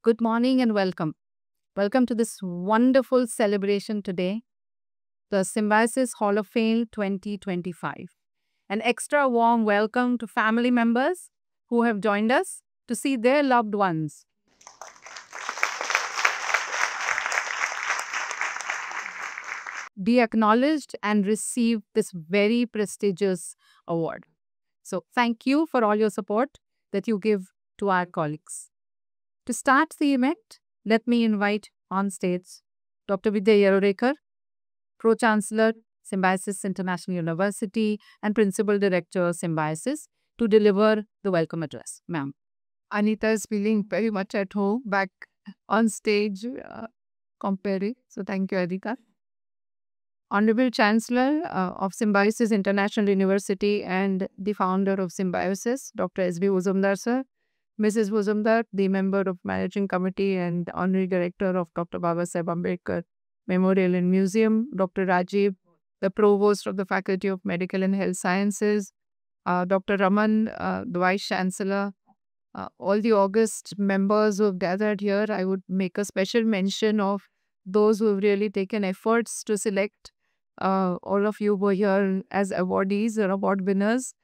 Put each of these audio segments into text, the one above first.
Good morning and welcome. Welcome to this wonderful celebration today, the Symbiosis Hall of Fame 2025. An extra warm welcome to family members who have joined us to see their loved ones be acknowledged and receive this very prestigious award. So, thank you for all your support that you give to our colleagues. To start the event, let me invite on stage Dr. Vidya Yerorekar, Pro-Chancellor, Symbiosis International University, and Principal Director, Symbiosis, to deliver the welcome address. Ma'am. Anita is feeling very much at home back on stage comparing. So thank you, Adhika. Honorable Chancellor of Symbiosis International University and the founder of Symbiosis, Dr. S.B. Uzumdar, sir. Mrs. Uzumdar, the member of Managing Committee and Honorary Director of Dr. Babasaheb Ambedkar Memorial and Museum, Dr. Rajiv, the Provost of the Faculty of Medical and Health Sciences, Dr. Raman, the Vice Chancellor, all the August members who have gathered here. I would make a special mention of those who have really taken efforts to select. All of you were here as awardees or award winners.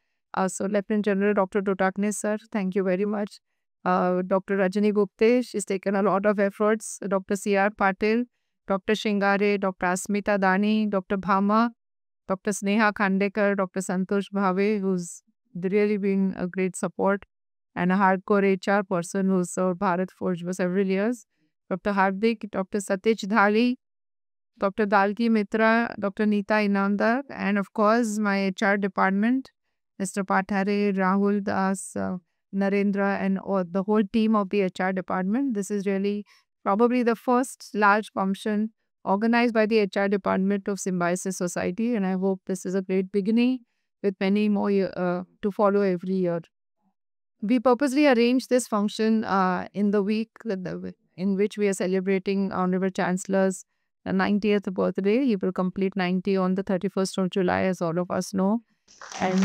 So Lieutenant General Dr. Dotakne, sir, thank you very much. Dr. Rajani Gupte, she's taken a lot of efforts. Dr. C.R. Patil, Dr. Shingare, Dr. Asmita Dani, Dr. Bhama, Dr. Sneha Khandekar, Dr. Santosh Bhave, who's really been a great support and a hardcore HR person who served Bharat Forge for several years. Dr. Hardik, Dr. Satish Dhali, Dr. Dalki Mitra, Dr. Neeta Inamdar, and of course my HR department, Mr. Pathare, Rahul Das, Narendra, and the whole team of the HR department. This is really probably the first large function organized by the HR department of Symbiosis Society, and I hope this is a great beginning with many more to follow every year. We purposely arranged this function in the week in which we are celebrating Honorable Chancellor's 90th birthday. He will complete 90 on the 31st of July, as all of us know. And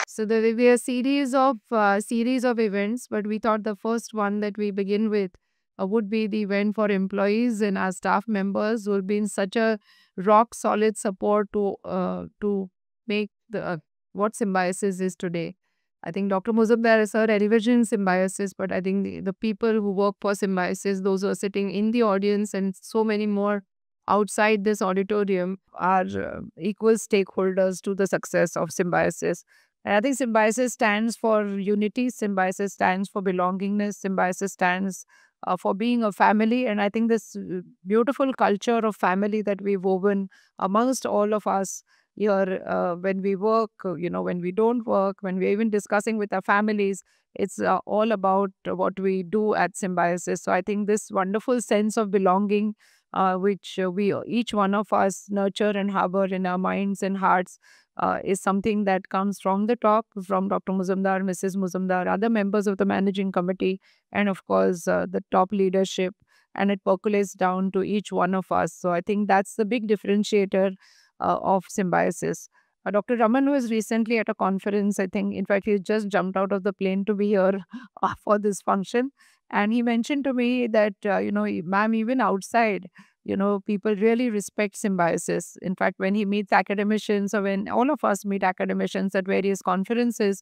so there will be a series of events, but we thought the first one that we begin with would be the event for employees and our staff members who will be in such a rock solid support to make the what Symbiosis is today. I think Dr. Muzumdar is her revision Symbiosis, but I think the people who work for Symbiosis, those who are sitting in the audience and so many more outside this auditorium are equal stakeholders to the success of Symbiosis. And I think Symbiosis stands for unity, Symbiosis stands for belongingness, Symbiosis stands for being a family. And I think this beautiful culture of family that we've woven amongst all of us here when we work, when we don't work, when we're even discussing with our families, it's all about what we do at Symbiosis. So I think this wonderful sense of belonging, which we each one of us nurture and harbor in our minds and hearts, is something that comes from the top, from Dr. Muzumdar, Mrs. Muzumdar, other members of the managing committee, and of course, the top leadership. And it percolates down to each one of us. So I think that's the big differentiator of Symbiosis. Dr. Raman was recently at a conference, I think, in fact, he just jumped out of the plane to be here for this function. And he mentioned to me that, ma'am, even outside, people really respect Symbiosis. In fact, when he meets academicians or when all of us meet academicians at various conferences,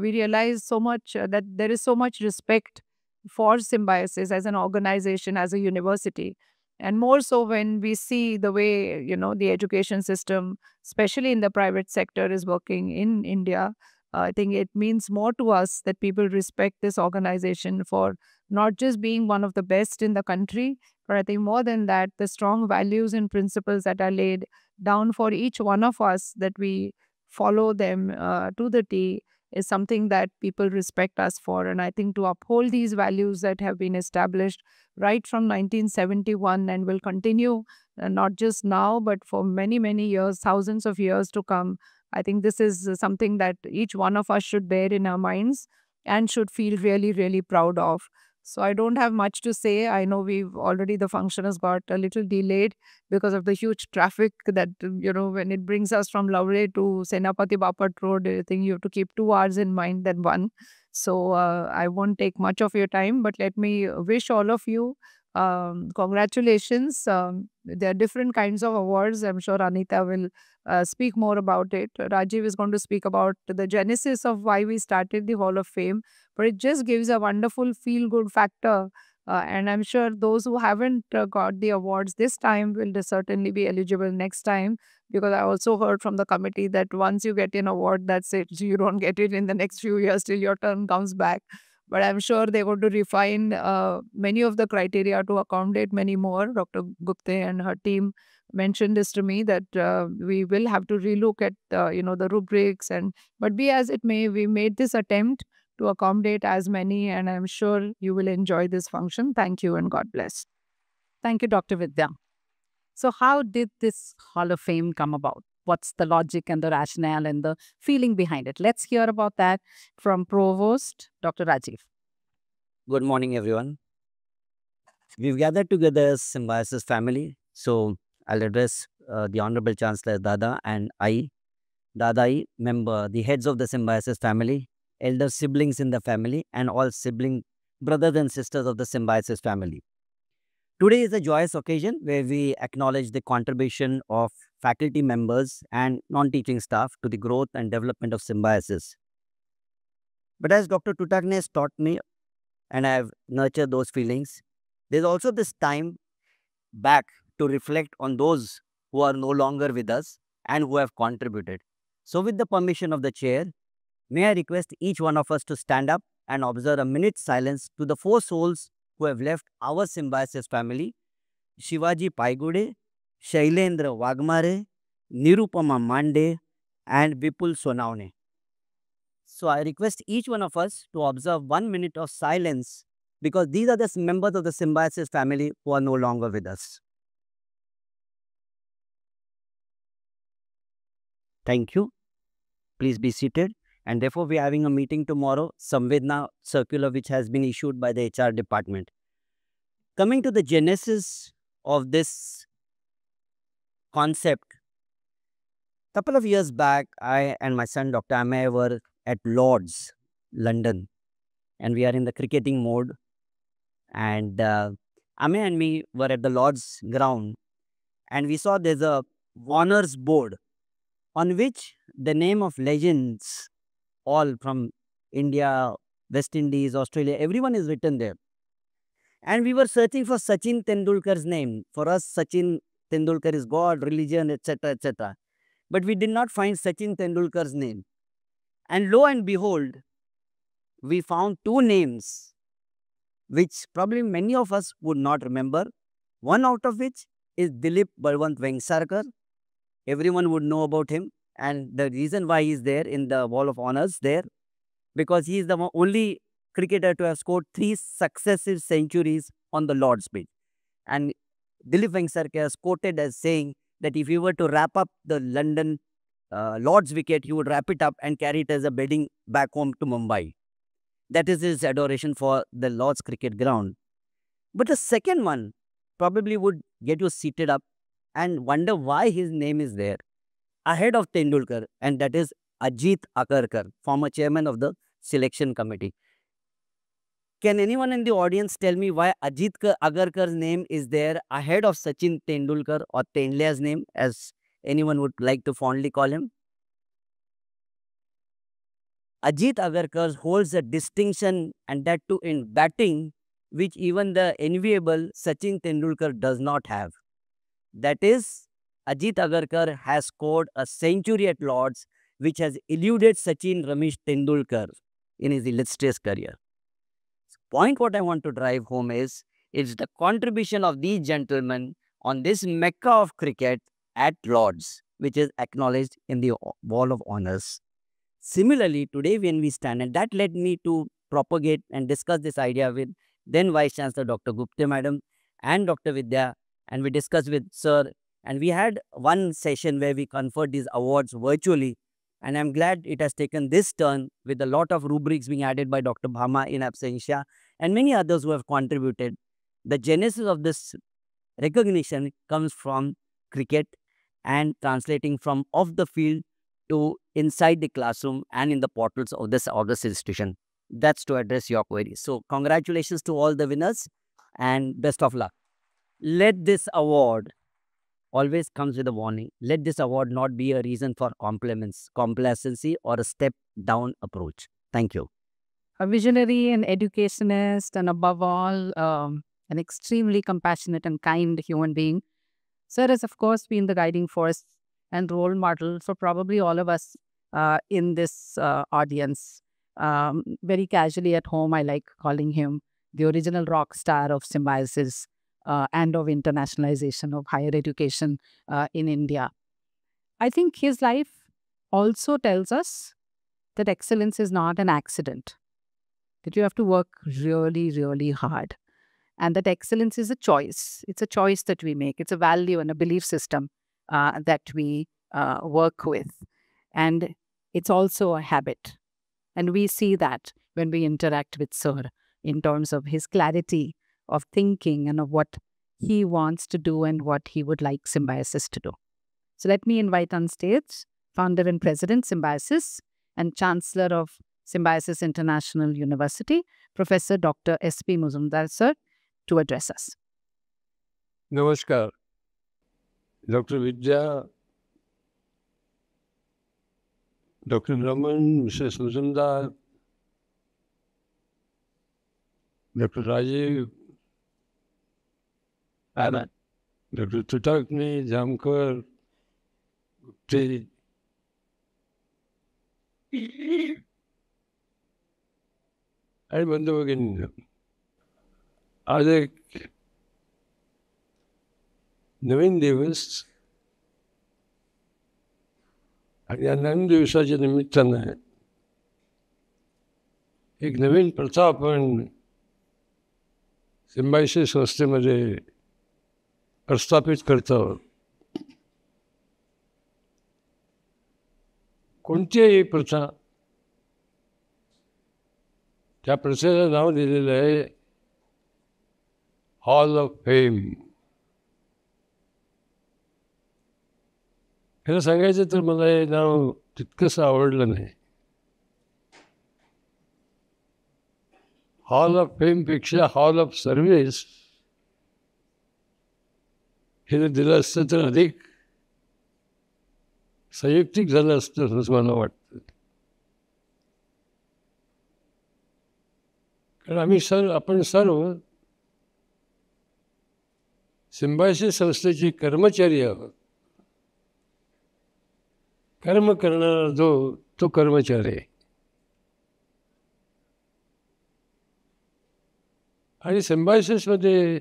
we realize so much that there is so much respect for Symbiosis as an organization, as a university. And more so when we see the way, the education system, especially in the private sector, is working in India. I think it means more to us that people respect this organization for not just being one of the best in the country, but I think more than that, the strong values and principles that are laid down for each one of us, that we follow them to the T, is something that people respect us for. And I think to uphold these values that have been established right from 1971 and will continue not just now, but for many, many years, thousands of years to come, I think this is something that each one of us should bear in our minds and should feel really, really proud of. So I don't have much to say. I know the function has got a little delayed because of the huge traffic that, when it brings us from Lavre to Senapati Bapat Road, I think you have to keep 2 hours in mind than one. So I won't take much of your time, but let me wish all of you congratulations. There are different kinds of awards. I'm sure Anita will speak more about it. Rajiv is going to speak about the genesis of why we started the Hall of Fame, but it just gives a wonderful feel good factor. And I'm sure those who haven't got the awards this time will certainly be eligible next time, because I also heard from the committee that once you get an award, that's it. You don't get it in the next few years till your turn comes back. But I'm sure they're going to refine many of the criteria to accommodate many more. Dr. Gupte and her team mentioned this to me, that we will have to relook at the rubrics, and but be as it may, we made this attempt to accommodate as many, and I'm sure you will enjoy this function. Thank you and God bless. Thank you, Dr. Vidya. So, how did this Hall of Fame come about? What's the logic and the rationale and the feeling behind it? Let's hear about that from Provost Dr. Rajiv. Good morning, everyone. We've gathered together as Symbiosis family. So I'll address the Honorable Chancellor Dada and I, Dadai, member, the heads of the Symbiosis family, elder siblings in the family, and all sibling brothers and sisters of the Symbiosis family. Today is a joyous occasion where we acknowledge the contribution of faculty members and non-teaching staff to the growth and development of Symbiosis. But as Dr. Tutagne has taught me, and I have nurtured those feelings, there's also this time back to reflect on those who are no longer with us and who have contributed. So with the permission of the chair, may I request each one of us to stand up and observe a minute's silence to the 4 souls who have left our Symbiosis family: Shivaji Paigude, Shailendra Wagmare, Nirupama Mande, and Vipul Sonaune. So I request each one of us to observe 1 minute of silence, because these are the members of the Symbiosis family who are no longer with us. Thank you. Please be seated. And therefore, we are having a meeting tomorrow, Samvedna circular which has been issued by the HR department. Coming to the genesis of this concept, couple of years back, I and my son Dr. Amey were at Lord's, London, and we are in the cricketing mode. And Amey and me were at the Lord's ground, and we saw there's a Warner's board on which the name of legends, all from India, West Indies, Australia, everyone is written there. And we were searching for Sachin Tendulkar's name. For us, Sachin Tendulkar is God, religion, etc., etc. But we did not find Sachin Tendulkar's name. And lo and behold, we found 2 names which probably many of us would not remember. One out of which is Dilip Balwant Vengsarkar. Everyone would know about him. And the reason why he is there in the Wall of Honors there, because he is the only cricketer to have scored 3 successive centuries on the Lord's pitch. And Dilip Vengsarkar is quoted as saying that if he were to wrap up the London Lord's wicket, he would wrap it up and carry it as a bedding back home to Mumbai. That is his adoration for the Lord's cricket ground. But the second one probably would get you seated up and wonder why his name is there ahead of Tendulkar, and that is Ajit Agarkar, former chairman of the selection committee. Can anyone in the audience tell me why Ajit Agarkar's name is there ahead of Sachin Tendulkar, or Tendlia's name, as anyone would like to fondly call him? Ajit Agarkar holds a distinction, and that too in batting, which even the enviable Sachin Tendulkar does not have. That is, Ajit Agarkar has scored a century at Lord's, which has eluded Sachin Ramesh Tendulkar in his illustrious career. Point what I want to drive home is the contribution of these gentlemen on this mecca of cricket at Lord's, which is acknowledged in the Wall of Honors. Similarly, today when we stand, and that led me to propagate and discuss this idea with then Vice Chancellor Dr. Gupte Madam and Dr. Vidya, and we discussed with Sir, and we had one session where we conferred these awards virtually, and I'm glad it has taken this turn with a lot of rubrics being added by Dr. Bhama in absentia, and many others who have contributed. The genesis of this recognition comes from cricket and translating from off the field to inside the classroom and in the portals of this institution. That's to address your queries. So congratulations to all the winners and best of luck. Let this award always comes with a warning. Let this award not be a reason for complacency, or a step down approach. Thank you. A visionary, an educationist, and above all, an extremely compassionate and kind human being. Sir has, of course, been the guiding force and role model for probably all of us in this audience. Very casually at home, I like calling him the original rock star of symbiosis and of internationalization of higher education in India. I think his life also tells us that excellence is not an accident, that you have to work really, really hard. And that excellence is a choice. It's a choice that we make. It's a value and a belief system that we work with. And it's also a habit. And we see that when we interact with Sir in terms of his clarity of thinking and of what he wants to do and what he would like Symbiosis to do. So let me invite on stage founder and president Symbiosis and chancellor of Symbiosis International University, Professor Dr. S.P. Muzumdar sir, to address us. Namaskar. Dr. Vidya, Dr. Raman, Mrs. Muzumdar, Dr. Rajiv, Dr. Tutakni, Jamkar, Gupte, आणि बंधू भगिनी, आज एक नवीन दिवस आणि या नवीन दिवसाच्या निमित्तानं एक नवीन प्रथा आपण सिम्बायोसिस संस्थेमध्ये प्रस्थापित करतो. कोणतीही प्रथा, त्या प्रथेचं नाव दिलेलं आहे हॉल ऑफ फेम. खरं सांगायचं तर मला हे नाव तितकंसं आवडलं नाही. हॉल ऑफ फेमपेक्षा हॉल ऑफ सर्व्हिस हे जर दिलं असतं तर अधिक संयुक्तिक झालं असतं असं मला वाटतं. कारण आपण सर्व सिम्बायोसिस संस्थेचे कर्मचारी आहोत. कर्म करणारा तो कर्मचारी आहे. आणि सिम्बायोसिसमध्ये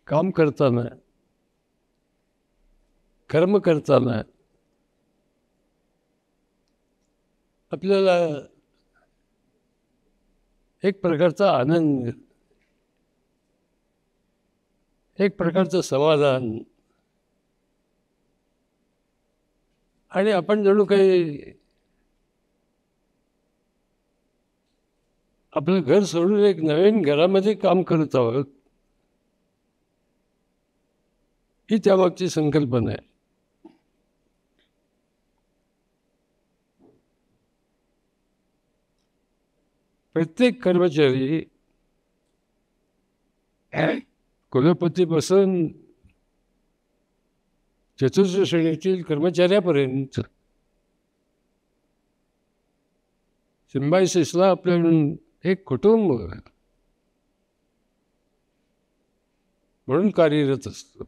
काम करताना, कर्म करताना आपल्याला एक प्रकारचा आनंद, एक प्रकारचं समाधान, आणि आपण जणू काही आपलं घर सोडून एक नवीन घरामध्ये काम करत आहोत, ही त्यामागची संकल्पना आहे. प्रत्येक कर्मचारी कुलपतीपासून चतुर्थ श्रेणीतील कर्मचाऱ्यापर्यंत सिम्बायोसिसला आपल्याकडून एक कुटुंब म्हणून कार्यरत असतो.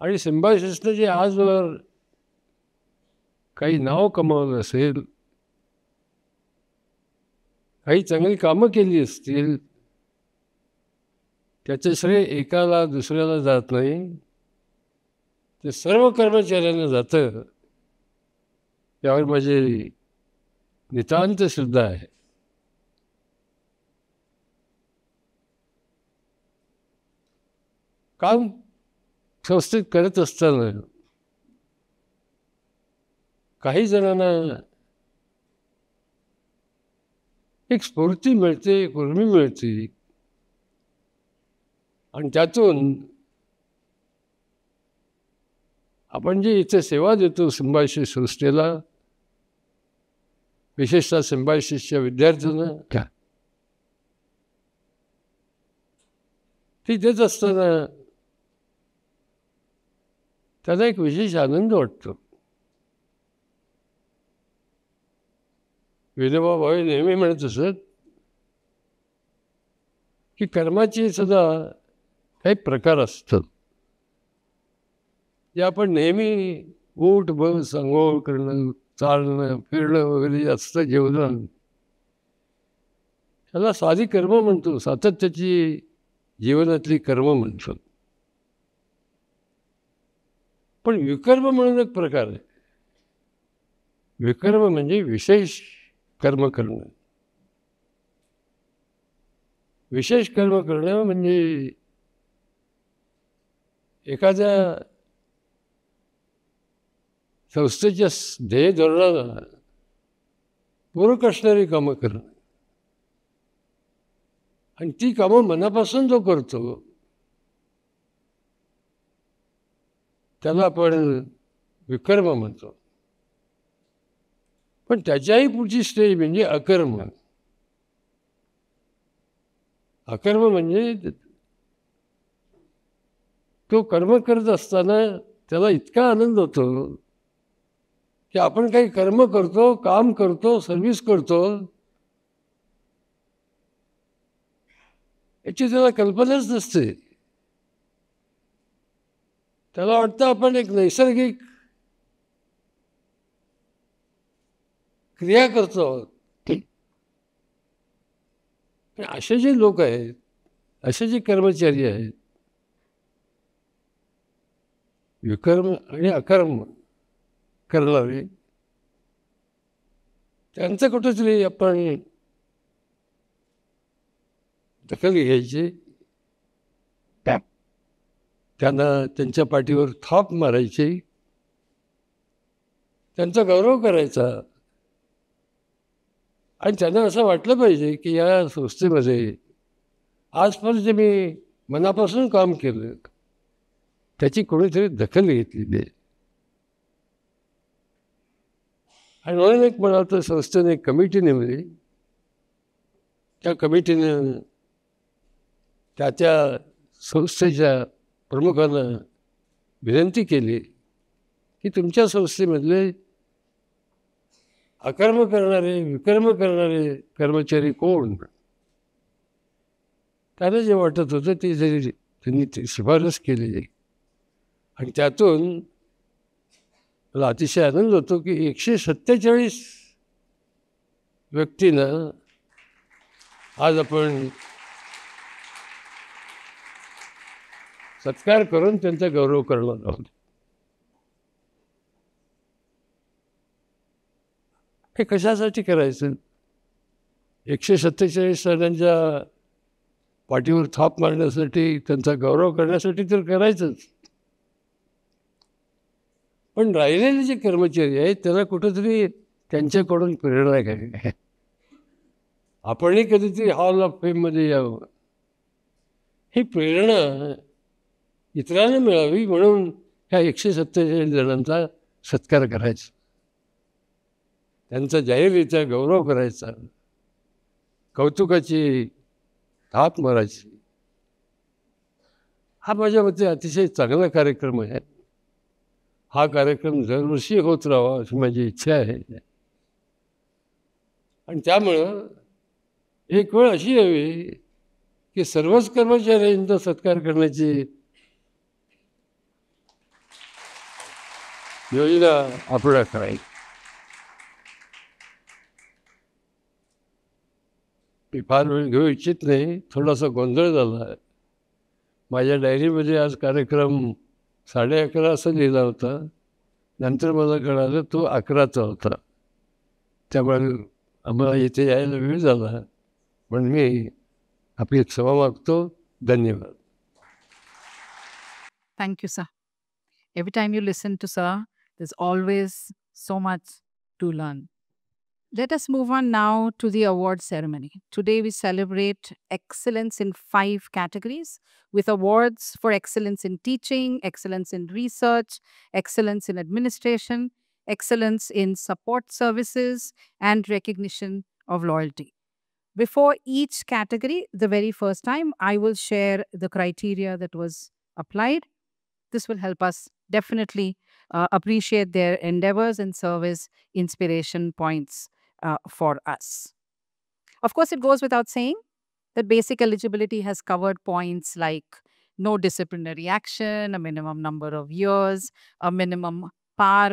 आणि सिम्बायोसिसनं जे आजवर काही नाव कमावलं असेल, काही चांगली कामं केली असतील, त्याचं श्रेय एकाला दुसऱ्याला जात नाही, ते सर्व कर्मचाऱ्यांना जातं. यावर माझी नितांत श्रद्धा आहे. काम संस्थेत करत असताना काही जणांना एक स्फूर्ती मिळते, एक उर्मी मिळते. आणि त्यातून आपण जी इथे सेवा देतो सिम्बायोसिस संस्थेला, विशेषतः सिम्बायोसिसच्या विद्यार्थ्यांना, ती देत असताना त्याला एक विशेष आनंद वाटतो. विनोबा भावे नेहमी म्हणत असत की कर्माचे सुद्धा काही प्रकार असतात, जे आपण नेहमी उठ बस अंघोळ करणं, चालणं, फिरणं वगैरे असतं जीवनात, त्याला साधी कर्म म्हणतो, सातत्याची जीवनातली कर्म म्हणतो. पण विकर्म म्हणून एक प्रकार आहे. विकर्म म्हणजे विशेष कर्म करणं. विशेष कर्म करणं म्हणजे एखाद्या संस्थेच्या ध्येय धोरणाला पूरक असणारी कामं करणं, आणि ती कामं मनापासून जो करतो त्याला आपण विकर्म म्हणतो. पण त्याच्याही पुढची स्टेज म्हणजे अकर्म. अकर्म म्हणजे तो कर्म करत असताना त्याला इतका आनंद होतो की आपण काही कर्म करतो, काम करतो, सर्व्हिस करतो, याची त्याला कल्पनाच नसते. त्याला वाटतं आपण एक नैसर्गिक क्रिया करतो. असे जे लोक आहेत, असे जे कर्मचारी आहेत, विकर्म आणि अकर्म करणारे, त्यांचं कुठंतरी आपण दखल घ्यायची, त्यांना त्यांच्या पाठीवर थाप मारायची, त्यांचा गौरव करायचा. आणि त्यांना असं वाटलं पाहिजे की या संस्थेमध्ये आजपर्यंत जे मी मनापासून काम केलं त्याची कोणीतरी दखल घेतलेली आहे. आणि म्हणून एक म्हणाल तर संस्थेने एक कमिटी नेमली. त्या कमिटीनं त्या संस्थेच्या प्रमुखांना विनंती केली की तुमच्या संस्थेमधले अकर्म करणारे, विकर्म करणारे कर्मचारी कोण? त्यांना जे वाटत होतं ते त्यांनी शिफारस केली. आणि त्यातून मला अतिशय आनंद होतो की 147 व्यक्तींना आज आपण सत्कार करून त्यांचा गौरव करणार आहोत. हे कशासाठी करायचं? 147 जणांच्या पाठीवर थाप मारण्यासाठी, त्यांचा गौरव करण्यासाठी तर करायचंच. पण राहिलेले जे कर्मचारी आहेत त्यांना कुठंतरी त्यांच्याकडून प्रेरणा घ्यावी. आपणही कधीतरी हॉल ऑफ फेममध्ये यावं, ही प्रेरणा इतरांना मिळावी म्हणून ह्या 147 जणांचा सत्कार करायचा, त्यांचा जाहीररित्या गौरव करायचा, कौतुकाची थाप मारायची. हा माझ्या मते अतिशय चांगला कार्यक्रम आहे. हा कार्यक्रम दरवर्षी होत राहावा अशी माझी इच्छा आहे. आणि त्यामुळं एक वेळ अशी यावी की सर्वच कर्मचाऱ्यांचा सत्कार करण्याची योजना आपल्याला करायची. मी फार वेळ घेऊ इच्छित नाही, थोडासा गोंधळ झाला. माझ्या डायरीमध्ये आज कार्यक्रम 11:30 असं लिहिला होता, नंतर मला कळालं तो 11चा होता. त्यामुळे आम्हाला इथे यायला वेळ झाला. पण मी आपली क्षमा मागतो. धन्यवाद. Thank you, sir. Every time you listen to sir, there's always so much to learn. Let us move on now to the award ceremony. Today we celebrate excellence in 5 categories with awards for excellence in teaching, excellence in research, excellence in administration, excellence in support services, and recognition of loyalty. Before each category, the very first time, I will share the criteria that was applied. This will help us definitely appreciate their endeavors and serve as inspiration points for us. Of course, it goes without saying that basic eligibility has covered points like no disciplinary action, a minimum number of years, a minimum PAR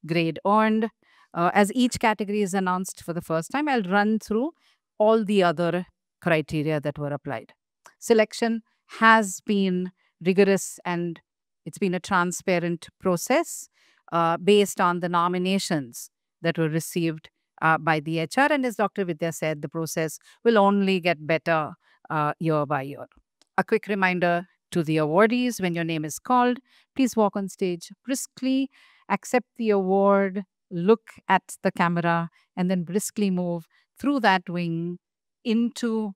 grade earned. As each category is announced for the first time, I'll run through all the other criteria that were applied. Selection has been rigorous and it's been a transparent process based on the nominations that were received by the HR. And as Dr. Vidya said, the process will only get better year by year. A quick reminder to the awardees, when your name is called, please walk on stage briskly, accept the award, look at the camera, and then briskly move through that wing through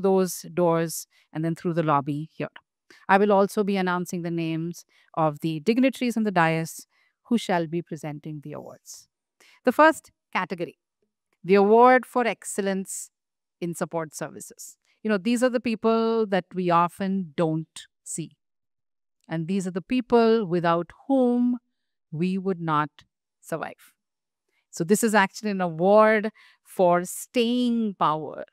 those doors and then through the lobby here. I will also be announcing the names of the dignitaries on the dais who shall be presenting the awards. The first category, the award for excellence in support services. These are the people that we often don't see. And these are the people without whom we would not survive. So this is actually an award for staying power,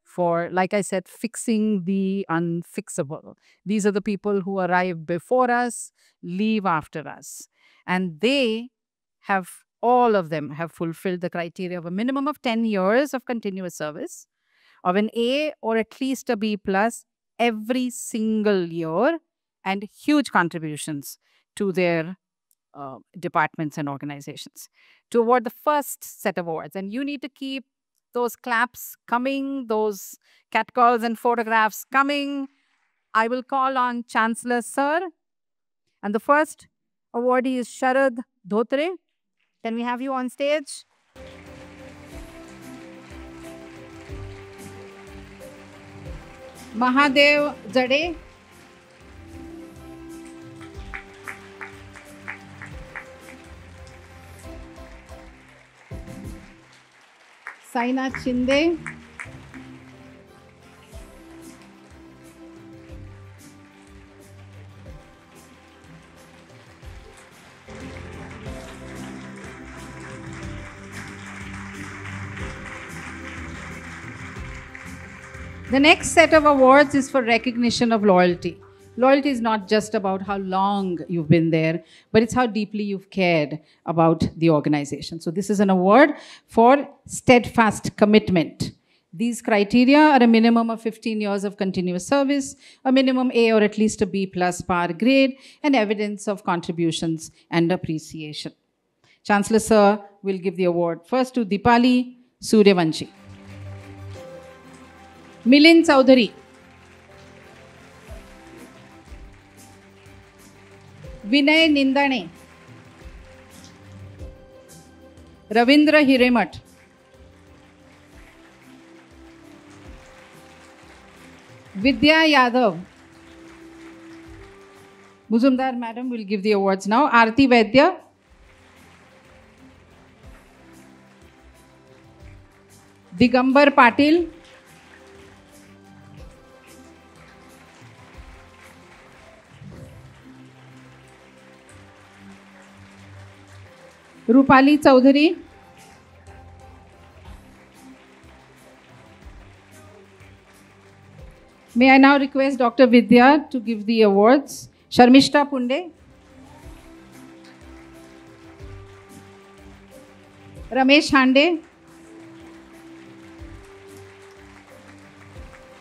for, like I said, fixing the unfixable. These are the people who arrive before us, leave after us. And all of them have fulfilled the criteria of a minimum of 10 years of continuous service, of an A or at least a B plus every single year, and huge contributions to their departments and organizations to award the first set of awards. And you need to keep those claps coming, those catcalls and photographs coming. I will call on Chancellor Sir. And the first awardee is Sharad Dhotre. Can we have you on stage? Mahadev Jade. Sainath Shinde. The next set of awards is for recognition of loyalty. Loyalty is not just about how long you've been there, but it's how deeply you've cared about the organization. So this is an award for steadfast commitment. These criteria are a minimum of 15 years of continuous service, a minimum A or at least a B plus PAR grade, and evidence of contributions and appreciation. Chancellor Sir will give the award first to Dipali Suryavanshi. Milind Chaudhary. Vinay Nindane. Ravindra Hiremat. Vidya Yadav. Muzumdar Madam will give the awards now. Aarti Vaidya. Digambar Patil. Rupali Chaudhary. May I now request Dr. Vidya to give the awards. Sharmishta Punde. Ramesh Hande.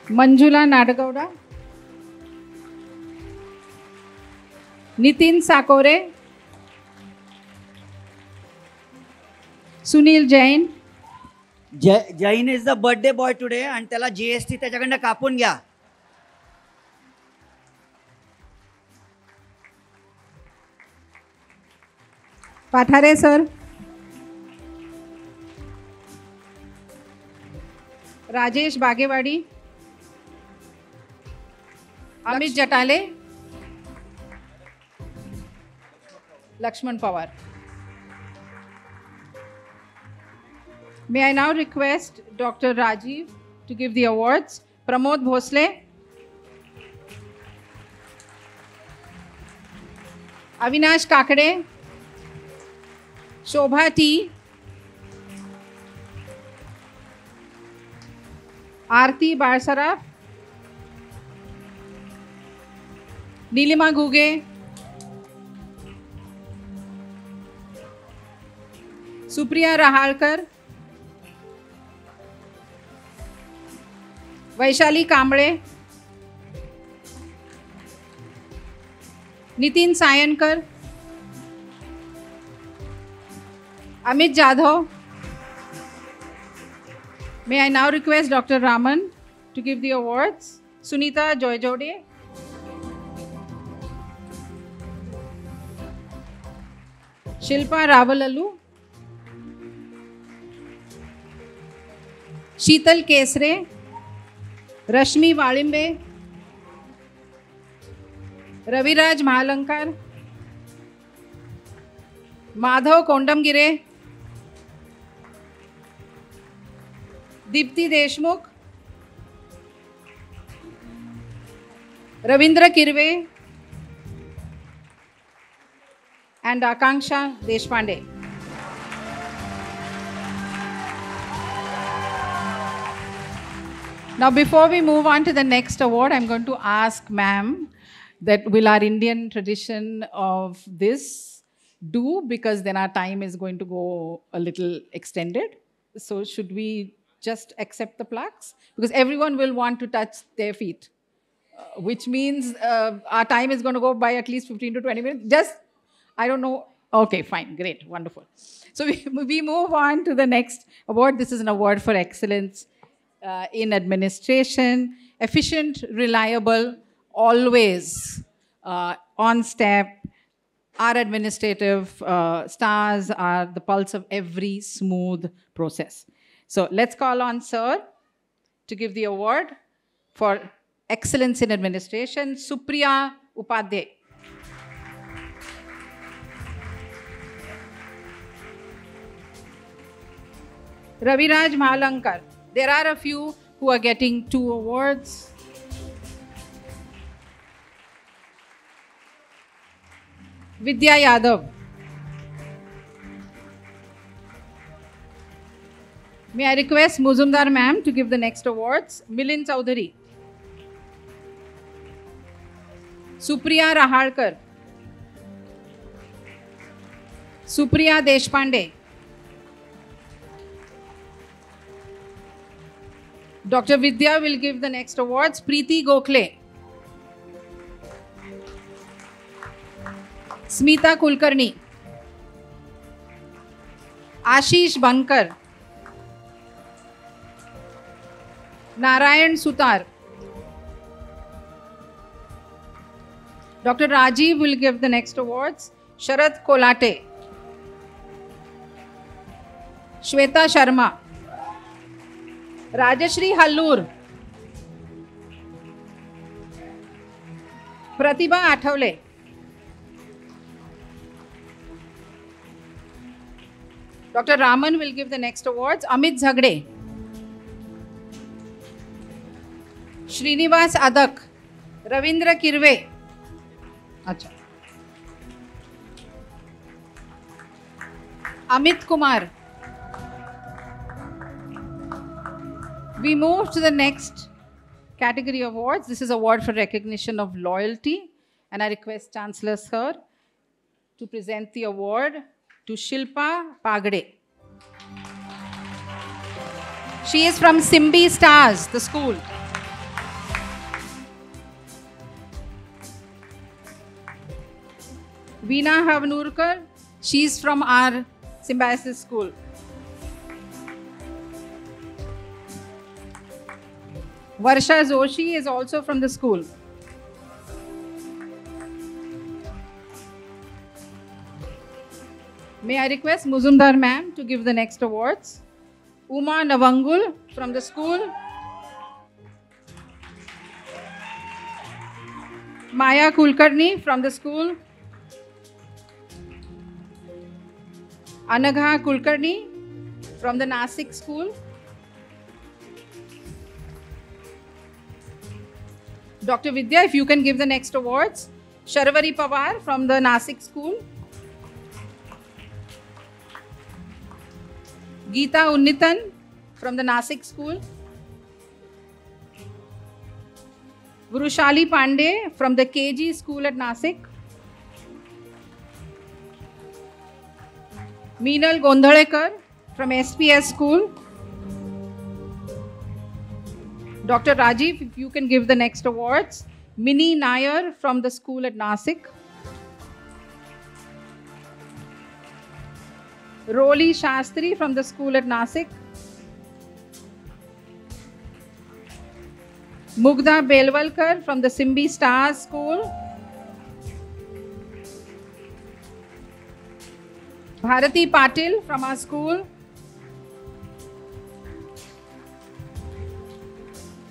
Manjula Nadagowda. Nitin Sakore. Sunil Jain. Jain is the birthday boy today and त्याला GST त्याच्याकडनं कापून घ्या. Pathare sir. Rajesh Bagewadi, Amit जटाले, Lakshman Pawar. May I now request Dr. Rajiv to give the awards. Pramod Bhosle, Avinash Kakade, Shobha T, Aarti Barsara, Nilima Guge, Supriya Rahalkar, Vaishali Kamble, Nitin Sayankar, Amit Jadhav. May I now request Dr. Raman to give the awards. Sunita Joyjode, Shilpa Ravalalu, Sheetal Kesre, Rashmi Valimbe, Raviraj Mahalankar, Madhav Kondamgire, Deepti Deshmukh, Ravindra Kirve, and Akanksha Deshpande. Now, before we move on to the next award, I'm going to ask ma'am that will our Indian tradition of this do, because then our time is going to go a little extended. So should we just accept the plaques? Because everyone will want to touch their feet, which means our time is going to go by at least 15 to 20 minutes. Just, I don't know. Okay, fine, great, wonderful. So we move on to the next award. This is an award for excellence in administration, efficient, reliable, always on step. Our administrative stars are the pulse of every smooth process. So let's call on Sir to give the award for excellence in administration, Supriya Upadhyay. Raviraj Mahalankar. There are a few who are getting 2 awards. Vidya Yadav. May I request Muzumdar ma'am to give the next awards. Milind Chaudhary. Supriya Rahalkar. Supriya Deshpande. Dr. Vidya will give the next awards. Preeti Gokhale. Smita Kulkarni. Ashish Bankar. Narayan Sutar. Dr. Rajiv will give the next awards. Sharad Kolate. Shweta Sharma. Rajashri Hallur. Pratibha Athavle. Dr. Raman will give the next awards. Amit Zhagde. Srinivas Adak. Ravindra Kirve. Achha. Amit Kumar. We move to the next category of awards. This is award for recognition of loyalty. And I request Chancellor Sir to present the award to Shilpa Pagade. She is from Simbi Stars, the school. Veena Havnurkar, she is from our Symbiosis school. Varsha Joshi is also from the school. May I request Muzumdar ma'am to give the next awards. Uma Navangul from the school. Maya Kulkarni from the school. Anagha Kulkarni from the Nasik school. Dr. Vidya, if you can give the next awards. Sharvari Pawar from the Nasik school. Geeta Unnitan from the Nasik school. Vrushali Pandey from the KG school at Nasik. Meenal Gondhalekar from SPS school. Dr. Rajiv, if you can give the next awards. Mini Nair from the school at Nasik. Roli Shastri from the school at Nasik. Mugdha Belwalkar from the Simbi Stars School. Bharati Patil from our school.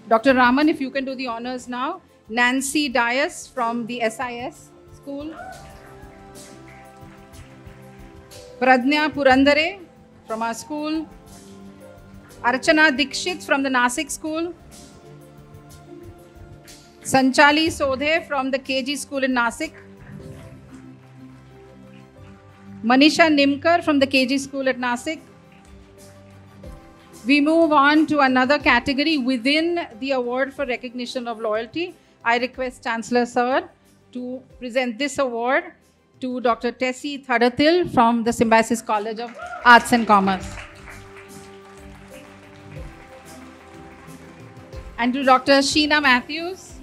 Dr. Raman, if you can do the honors now. Nancy Dias from the SIS school. Pradnya Purandare from our school. Archana Dikshit from the Nasik school. Sanchali Sodhe from the KG school in Nasik. Manisha Nimkar from the KG school at Nasik. We move on to another category within the award for recognition of loyalty. I request Chancellor Sir to present this award to Dr. Tessie Thadatil from the Symbiosis College of Arts and Commerce. And to Dr. Sheena Matthews,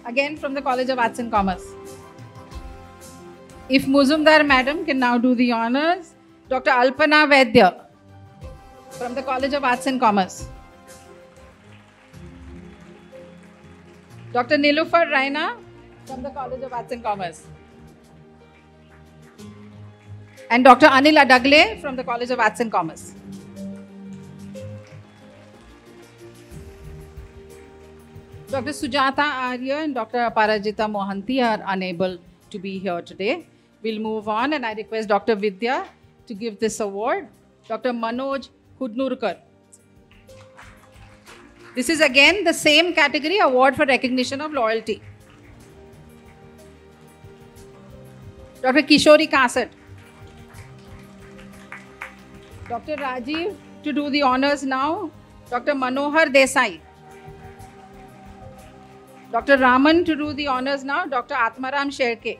again from the College of Arts and Commerce. If Muzumdar Madam can now do the honors. Dr. Alpana Vaidya from the College of Arts and Commerce. Dr. Nilufar Raina from the College of Arts and Commerce. And Dr. Anil Adagle from the College of Arts and Commerce. Dr. Sujata Arya and Dr. Aparajita Mohanty are unable to be here today. We'll move on and I request Dr. Vidya to give this award. Dr. Manoj Hudnurkar. This is again the same category, award for recognition of loyalty. Dr. Kishori Kasat. Dr. Rajiv to do the honors now. Dr. Manohar Desai. Dr. Raman to do the honors now. Dr. Atmaram Sherke.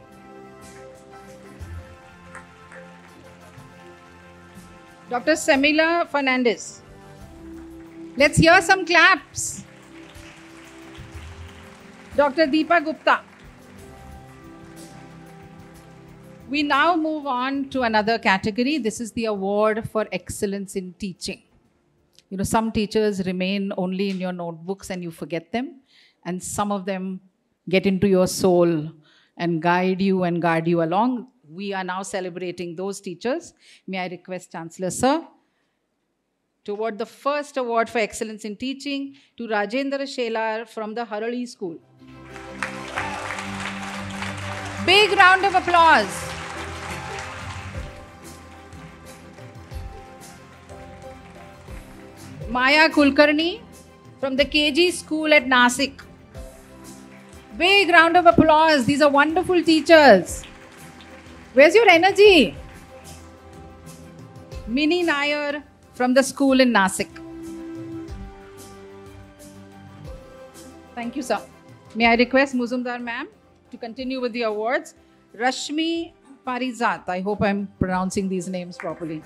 Dr. Semila Fernandez. Let's hear some claps. Dr. Deepa Gupta. We now move on to another category. This is the award for excellence in teaching. You know, some teachers remain only in your notebooks and you forget them. And some of them get into your soul and guide you and guard you along. We are now celebrating those teachers. May I request Chancellor Sir to award the first award for excellence in teaching to Rajendra Shelar from the Harali School. Big round of applause. Maya Kulkarni from the KG school at Nasik. Big round of applause. These are wonderful teachers. Where's your energy? Mini Nair from the school in Nasik. Thank you, sir. May I request Muzumdar ma'am to continue with the awards. Rashmi Parizat. I hope I'm pronouncing these names properly.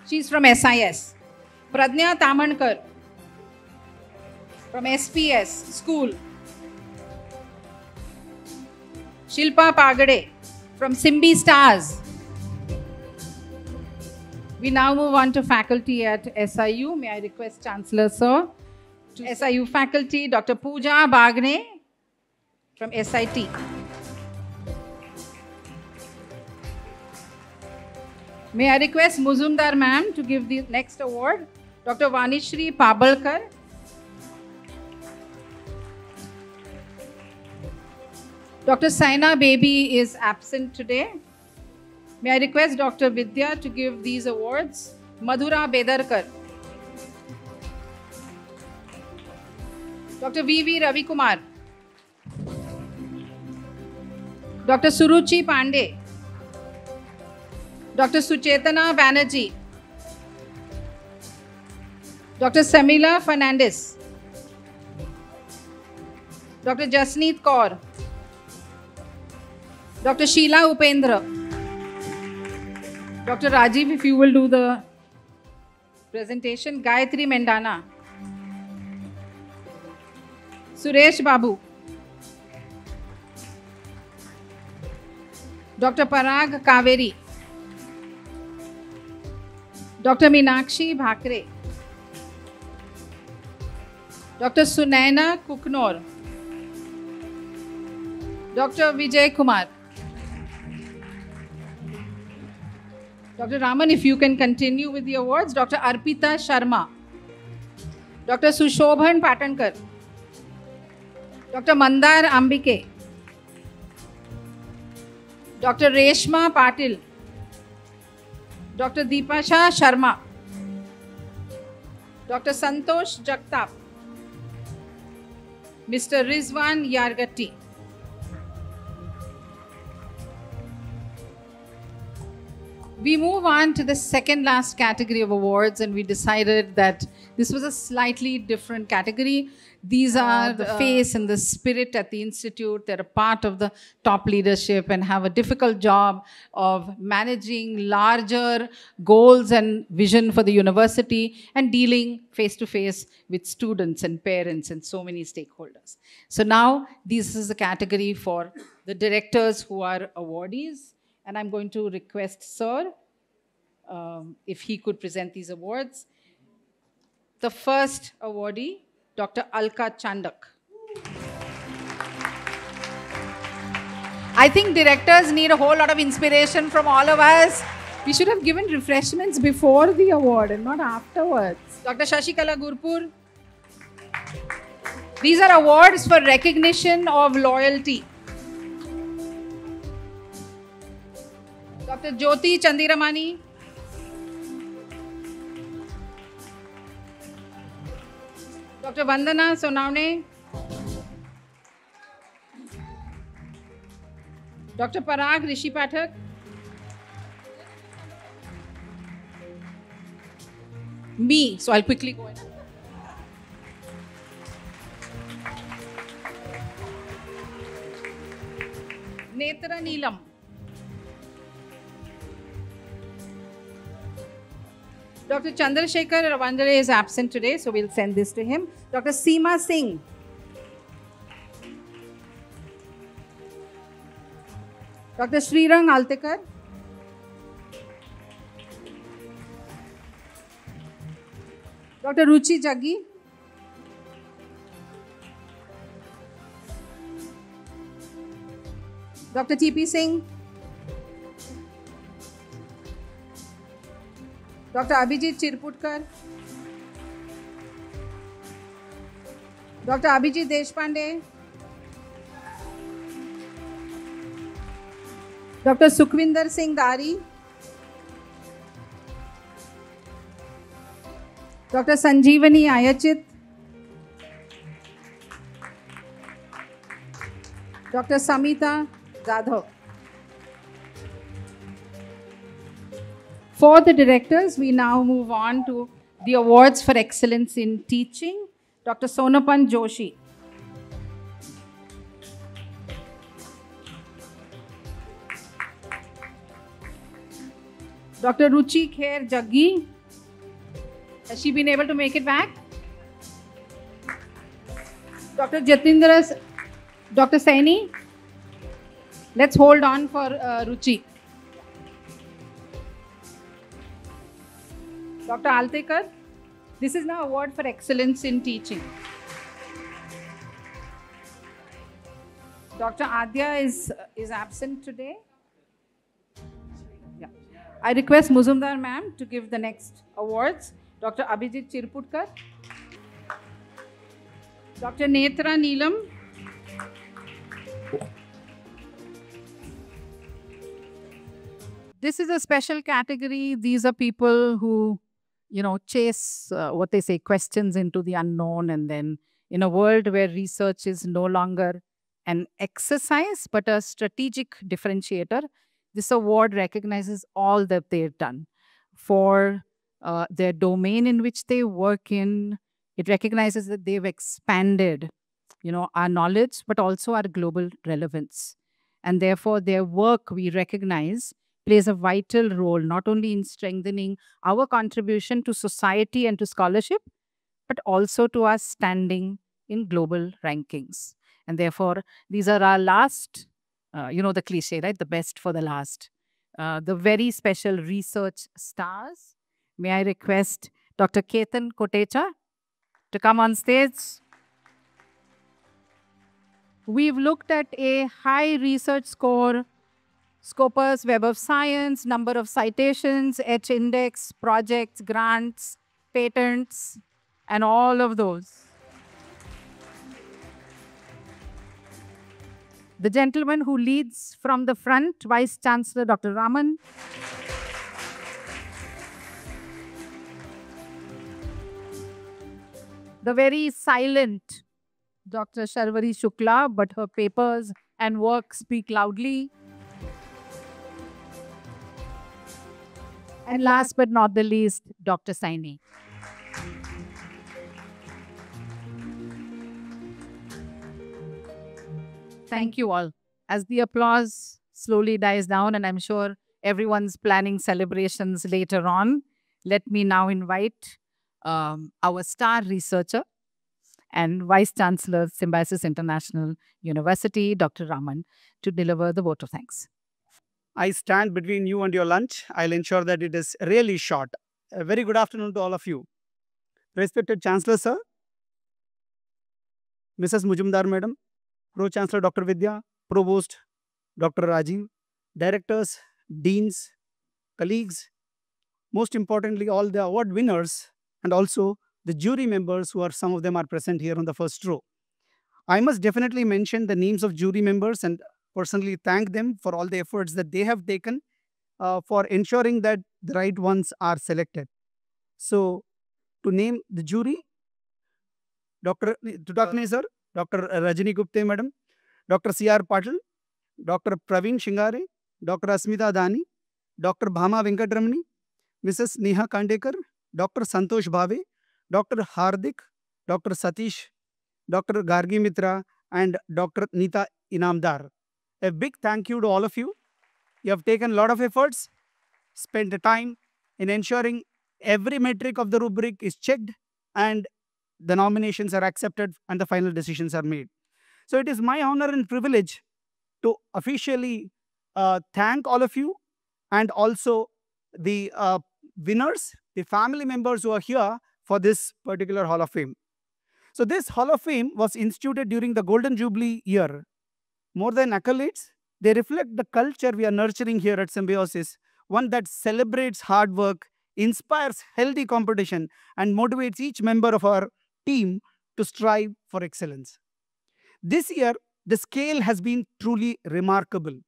She's from SIS. Pradnya Tamankar from SPS school. Shilpa Pagade from Simbi Stars. We now move on to faculty at SIU. May I request Chancellor Sir to SIU faculty, Dr. Pooja Bagne from SIT. May I request Muzumdar ma'am to give the next award, Dr. Vanishri Pabalkar. Dr. Saina Baby is absent today. May I request Dr. Vidya to give these awards? Madhura Bedarkar. Dr. V.V. Ravi Kumar. Dr. Suruchi Pandey. Dr. Suchetana Banerjee. Dr. Samila Fernandez. Dr. Jasneet Kaur. Dr. Sheila Upendra. Dr. Rajiv, if you will do the presentation. Gayatri Mendana. Suresh Babu. Dr. Parag Kaveri. Dr. Meenakshi Bhakre. Dr. Sunaina Kuknor. Dr. Vijay Kumar. Dr. Raman, if you can continue with the awards. Dr. Arpita Sharma. Dr. Sushobhan Patankar. Dr. Mandar Ambike. Dr. Reshma Patil. Dr. Deepasha Sharma. Dr. Santosh Jagtap. Mr. Rizwan Yargatti. We move on to the second last category of awards, and we decided that this was a slightly different category. These are the face and the spirit at the institute. They're a part of the top leadership and have a difficult job of managing larger goals and vision for the university and dealing face-to-face with students and parents and so many stakeholders. So now this is a category for the directors who are awardees. And I'm going to request Sir, if he could present these awards. The first awardee, Dr. Alka Chandak. I think directors need a whole lot of inspiration from all of us. We should have given refreshments before the award and not afterwards. Dr. Shashikala Gurpur. These are awards for recognition of loyalty. Dr. Jyoti Chandiramani. Dr. Vandana Sonavne. Dr. Parag Rishi Pathak. Me, so I'll quickly go in. Netra Neelam. Dr. Chandrasekhar Ravandale is absent today, so we'll send this to him. Dr. Seema Singh. Dr. Srirang Altekar. Dr. Ruchi Jaggi. Dr. T.P. Singh. Dr. Abhijit Chirputkar. Dr. Abhijit Deshpande. Dr. Sukhvinder Singh Dari. Dr. Sanjeevani Ayachit. Dr. Samita Jadhav. For the directors, we now move on to the awards for excellence in teaching. Dr. Sonapan Joshi. Dr. Ruchi Kher Jaggi. Has she been able to make it back? Dr. Jatindra, Dr. Saini. Let's hold on for Ruchi. Dr. Altekar. This is now award for excellence in teaching. Dr. Adya is absent today. Yeah. I request Muzumdar ma'am to give the next awards. Dr. Abhijit Chirputkar. Dr. Netra Neelam. This is a special category. These are people who, chase what they say, questions into the unknown. And then in a world where research is no longer an exercise, but a strategic differentiator, this award recognizes all that they've done for their domain in which they work in. It recognizes that they've expanded, our knowledge, but also our global relevance. And therefore, their work, we recognize, plays a vital role not only in strengthening our contribution to society and to scholarship, but also to our standing in global rankings. And therefore, these are our last, the cliche, right? The best for the last. The very special research stars. May I request Dr. Ketan Kotecha to come on stage? We've looked at a high research score, Scopus, Web of Science, number of citations, H-index, projects, grants, patents, and all of those. The gentleman who leads from the front, Vice Chancellor Dr. Raman. The very silent Dr. Sharvari Shukla, but her papers and work speak loudly. And last but not the least, Dr. Saini. Thank you all. As the applause slowly dies down, and I'm sure everyone's planning celebrations later on, let me now invite our star researcher and Vice Chancellor, Symbiosis International University, Dr. Raman, to deliver the vote of thanks. I stand between you and your lunch. I'll ensure that it is really short. A very good afternoon to all of you. Respected Chancellor, sir, Mrs. Mujumdar, Madam, Pro-Chancellor Dr. Vidya, Provost Dr. Rajiv, Directors, Deans, colleagues, most importantly, all the award winners, and also the jury members who are, some of them are present here on the first row. I must definitely mention the names of jury members and personally thank them for all the efforts that they have taken for ensuring that the right ones are selected. So, to name the jury, Dr. Sir, Dr. Rajini Gupte, Madam, Dr. C.R. Patil, Dr. Praveen Shingare, Dr. Asmita Dani, Dr. Bhama Venkatramani, Mrs. Neha Kandekar, Dr. Santosh Bhave, Dr. Hardik, Dr. Satish, Dr. Gargi Mitra, and Dr. Nita Inamdar. A big thank you to all of you. You have taken a lot of efforts, spent the time in ensuring every metric of the rubric is checked and the nominations are accepted and the final decisions are made. So it is my honor and privilege to officially thank all of you and also the winners, the family members who are here for this particular Hall of Fame. So this Hall of Fame was instituted during the Golden Jubilee year. More than accolades, they reflect the culture we are nurturing here at Symbiosis, one that celebrates hard work, inspires healthy competition, and motivates each member of our team to strive for excellence. This year, the scale has been truly remarkable.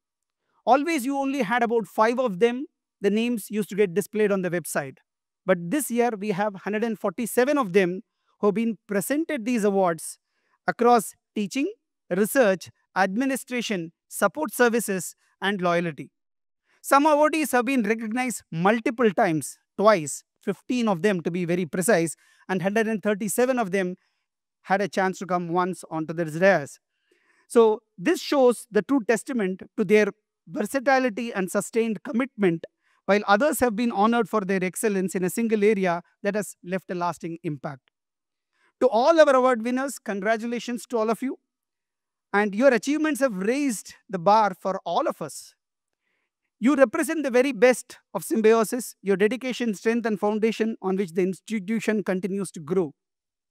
Always you only had about 5 of them, the names used to get displayed on the website. But this year, we have 147 of them who have been presented these awards across teaching, research, administration, support services, and loyalty. Some awardees have been recognized multiple times, twice, 15 of them to be very precise, and 137 of them had a chance to come once onto the dais. So this shows the true testament to their versatility and sustained commitment, while others have been honored for their excellence in a single area that has left a lasting impact. To all our award winners, congratulations to all of you. And your achievements have raised the bar for all of us. You represent the very best of Symbiosis, your dedication, strength, and foundation on which the institution continues to grow.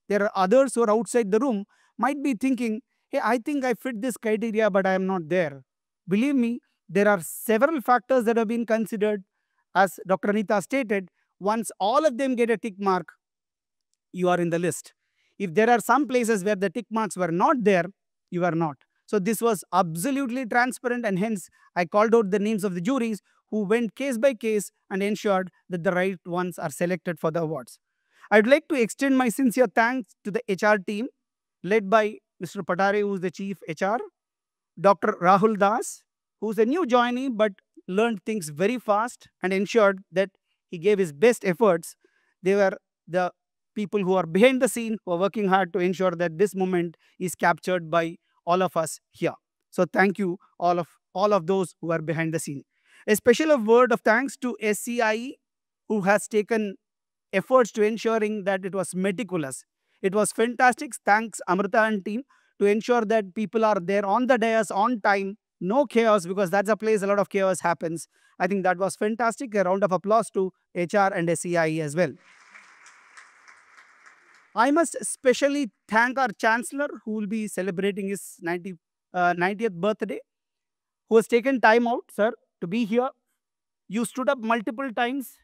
There are others who are outside the room might be thinking, hey, I think I fit this criteria, but I am not there. Believe me, there are several factors that have been considered. As Dr. Anita stated, once all of them get a tick mark, you are in the list. If there are some places where the tick marks were not there, you are not. So this was absolutely transparent, and hence I called out the names of the juries who went case by case and ensured that the right ones are selected for the awards. I'd like to extend my sincere thanks to the HR team led by Mr. Patare, who is the Chief HR, Dr. Rahul Das, who's a new joinee but learned things very fast and ensured that he gave his best efforts. They were the people who are behind the scene, who are working hard to ensure that this moment is captured by all of us here. So thank you all of those who are behind the scene. A special word of thanks to SCIE, who has taken efforts to ensuring that it was meticulous. It was fantastic. Thanks Amrita and team to ensure that people are there on the dais on time, no chaos, because that's a place a lot of chaos happens. I think that was fantastic. A round of applause to HR and SCIE as well. I must especially thank our Chancellor, who will be celebrating his 90th birthday, who has taken time out, sir, to be here. You stood up multiple times.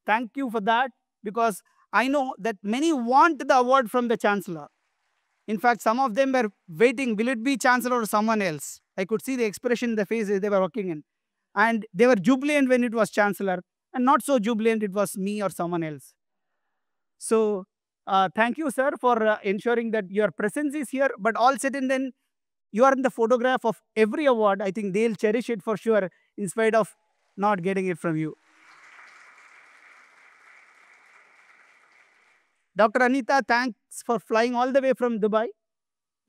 Thank you for that, because I know that many want the award from the Chancellor. In fact, some of them were waiting, will it be Chancellor or someone else? I could see the expression in the faces they were working in. And they were jubilant when it was Chancellor, and not so jubilant it was me or someone else. So, thank you, sir, for ensuring that your presence is here. But all said and done, you are in the photograph of every award. I think they'll cherish it for sure, in spite of not getting it from you. Dr. Anita, thanks for flying all the way from Dubai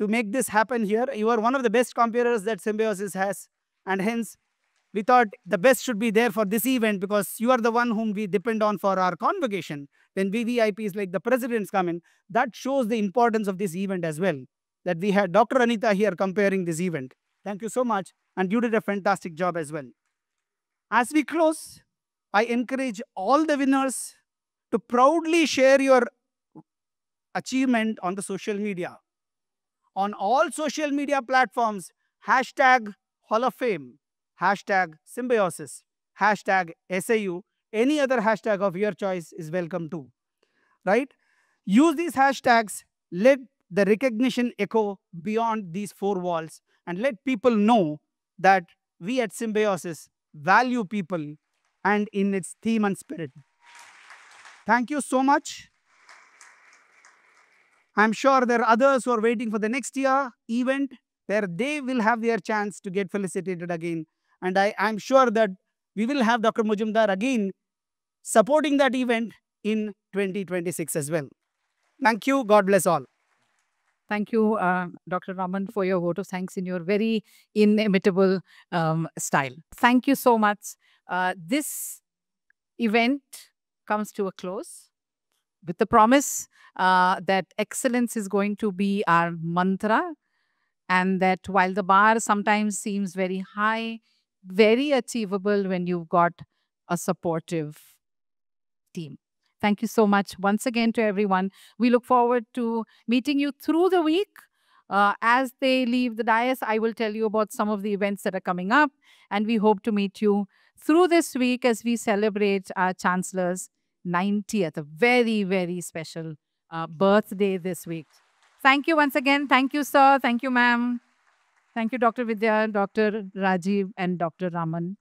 to make this happen here. You are one of the best computers that Symbiosis has, and hence we thought the best should be there for this event, because you are the one whom we depend on for our convocation. When VVIPs like the presidents come in, that shows the importance of this event as well, that we had Dr. Anita here comparing this event. Thank you so much, and you did a fantastic job as well. As we close, I encourage all the winners to proudly share your achievement on the social media. On all social media platforms, hashtag Hall of Fame, hashtag Symbiosis, hashtag SAU, any other hashtag of your choice is welcome too. Right? Use these hashtags, let the recognition echo beyond these four walls, and let people know that we at Symbiosis value people and in its theme and spirit. Thank you so much. I'm sure there are others who are waiting for the next year event where they will have their chance to get felicitated again. And I'm sure that we will have Dr. Mujumdar again supporting that event in 2026 as well. Thank you. God bless all. Thank you, Dr. Raman, for your vote of thanks in your very inimitable style. Thank you so much. This event comes to a close with the promise that excellence is going to be our mantra, and that while the bar sometimes seems very high, very achievable when you've got a supportive team. Thank you so much once again to everyone. We look forward to meeting you through the week. As they leave the dais, I will tell you about some of the events that are coming up, and we hope to meet you through this week as we celebrate our Chancellor's 90th, a very, very special birthday this week. Thank you once again. Thank you, sir. Thank you, ma'am. Thank you, Dr. Vidya, Dr. Rajiv, and Dr. Raman.